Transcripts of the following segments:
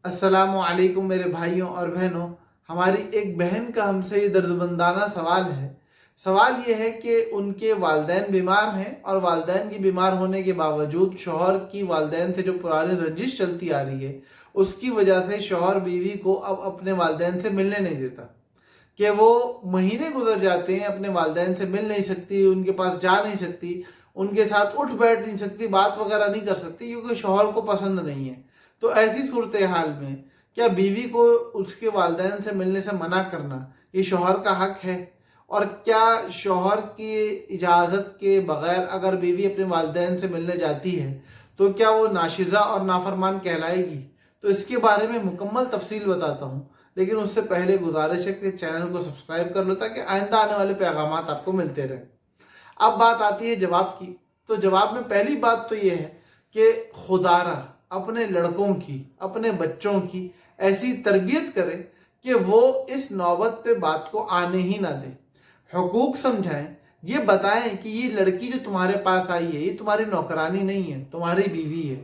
अस्सलामु अलैकुम मेरे भाइयों और बहनों। हमारी एक बहन का हमसे ये दर्दमंदाना सवाल है। सवाल ये है कि उनके वालिदैन बीमार हैं और वालिदैन की बीमार होने के बावजूद शौहर की वालिदैन से जो पुरानी रंजिश चलती आ रही है, उसकी वजह से शौहर बीवी को अब अपने वालिदैन से मिलने नहीं देता। कि वो महीने गुजर जाते हैं, अपने वालिदैन से मिल नहीं सकती, उनके पास जा नहीं सकती, उनके साथ उठ बैठ नहीं सकती, बात वगैरह नहीं कर सकती, क्योंकि शौहर को पसंद नहीं है। तो ऐसी सूरत हाल में क्या बीवी को उसके वालिदैन से मिलने से मना करना ये शौहर का हक है? और क्या शौहर की इजाज़त के बगैर अगर बीवी अपने वालिदैन से मिलने जाती है तो क्या वो नाशिज़ा और नाफरमान कहलाएगी? तो इसके बारे में मुकम्मल तफसील बताता हूँ, लेकिन उससे पहले गुजारिश है कि चैनल को सब्सक्राइब कर लो ताकि आइंदा आने वाले पैगामात आपको मिलते रहे। अब बात आती है जवाब की। तो जवाब में पहली बात तो ये है कि खुदारा अपने लड़कों की, अपने बच्चों की ऐसी तरबियत करे कि वो इस नौबत पे बात को आने ही ना दे। हुकूक समझाएं, ये बताएं कि ये लड़की जो तुम्हारे पास आई है ये तुम्हारी नौकरानी नहीं है, तुम्हारी बीवी है,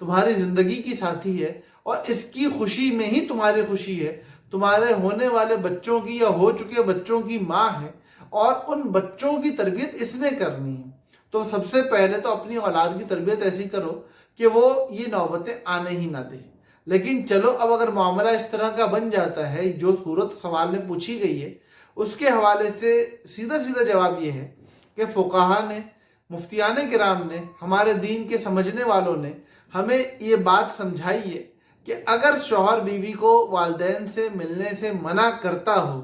तुम्हारी ज़िंदगी की साथी है और इसकी खुशी में ही तुम्हारी खुशी है। तुम्हारे होने वाले बच्चों की या हो चुके बच्चों की माँ है और उन बच्चों की तरबियत इसने करनी है। तो सबसे पहले तो अपनी औलाद की तरबियत ऐसी करो कि वो ये नौबतें आने ही ना दे। लेकिन चलो, अब अगर मामला इस तरह का बन जाता है जो सूरत सवाल में पूछी गई है, उसके हवाले से सीधा सीधा जवाब ये है कि फुकाहा ने, मुफ्तियाने किराम ने, हमारे दीन के समझने वालों ने हमें ये बात समझाई है कि अगर शौहर बीवी को वालिदैन से मिलने से मना करता हो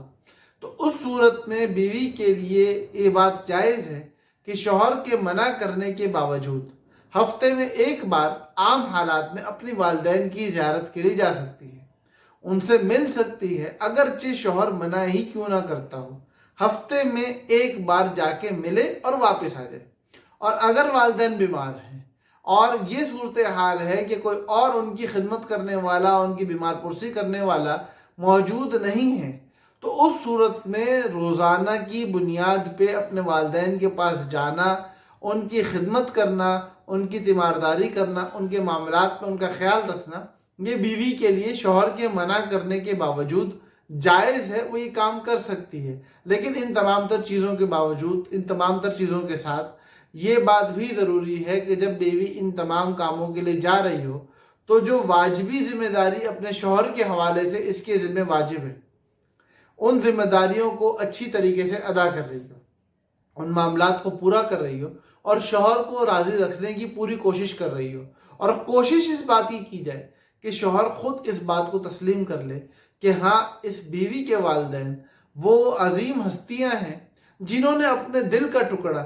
तो उस सूरत में बीवी के लिए ये बात जायज़ है कि शौहर के मना करने के बावजूद हफ्ते में एक बार आम हालात में अपनी वालिदैन की ज़ियारत के लिए जा सकती है, उनसे मिल सकती है, अगरचे शौहर मना ही क्यों ना करता हो। हफ्ते में एक बार जाके मिले और वापस आ जाए। और अगर वालिदैन बीमार हैं और ये सूरत हाल है कि कोई और उनकी खिदमत करने वाला, उनकी बीमार पुरसी करने वाला मौजूद नहीं है, तो उस सूरत में रोज़ाना की बुनियाद पे अपने वालिदैन के पास जाना, उनकी खिदमत करना, उनकी तीमारदारी करना, उनके मामलात में उनका ख्याल रखना, ये बीवी के लिए शौहर के मना करने के बावजूद जायज़ है, वो ये काम कर सकती है। लेकिन इन तमाम तर चीज़ों के बावजूद, इन तमाम तर चीज़ों के साथ ये बात भी ज़रूरी है कि जब बीवी इन तमाम कामों के लिए जा रही हो तो जो वाजिबी ज़िम्मेदारी अपने शौहर के हवाले से इसके ज़िम्मे वाजिब है, उन जिम्मेदारियों को अच्छी तरीके से अदा कर रही हो, उन मामलात को पूरा कर रही हो और शौहर को राज़ी रखने की पूरी कोशिश कर रही हो। और कोशिश इस बात की जाए कि शौहर ख़ुद इस बात को तस्लीम कर ले कि हाँ, इस बीवी के वालिदैन वो अजीम हस्तियाँ हैं जिन्होंने अपने दिल का टुकड़ा,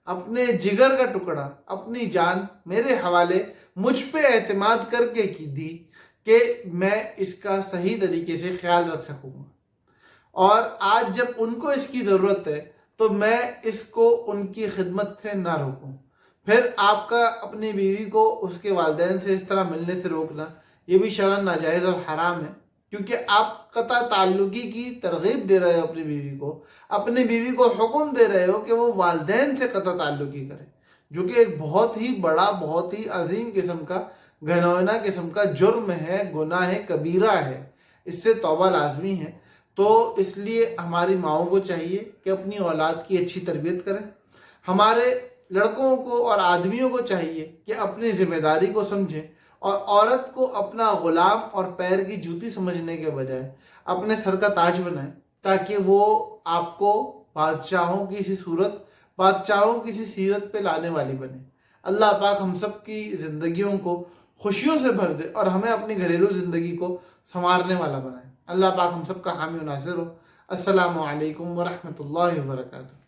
अपने जिगर का टुकड़ा, अपनी जान मेरे हवाले मुझ पे एतमाद करके की दी कि मैं इसका सही तरीके से ख्याल रख सकूँगा। और आज जब उनको इसकी ज़रूरत है तो मैं इसको उनकी खिदमत से ना रोकूं। फिर आपका अपनी बीवी को उसके वालिदैन से इस तरह मिलने से रोकना ये भी शरअन नाजायज़ और हराम है, क्योंकि आप कता ताल्लुकी की तरगीब दे रहे हो अपनी बीवी को, अपनी बीवी को हुक्म दे रहे हो कि वो वालिदैन से कता ताल्लुकी करे, जो कि एक बहुत ही बड़ा, बहुत ही अजीम किस्म का, घनौना किस्म का जुर्म है, गुनाह है, कबीरा है। इससे तौबा लाजमी है। तो इसलिए हमारी माओं को चाहिए कि अपनी औलाद की अच्छी तरबियत करें। हमारे लड़कों को और आदमियों को चाहिए कि अपनी ज़िम्मेदारी को समझें और औरत को अपना ग़ुलाम और पैर की जूती समझने के बजाय अपने सर का ताज बनाएं, ताकि वो आपको बादशाहों की सी सूरत, बादशाहों की सी सीरत पे लाने वाली बने। अल्लाह पाक हम सब की ज़िंदगियों को खुशियों से भर दे और हमें अपनी घरेलू ज़िंदगी को संवारने वाला बनाए। अल्लाह पाक हम सब का हामी और नासिर हो। अस्सलामु अलैकुम व रहमतुल्लाहि व बरकातुहू।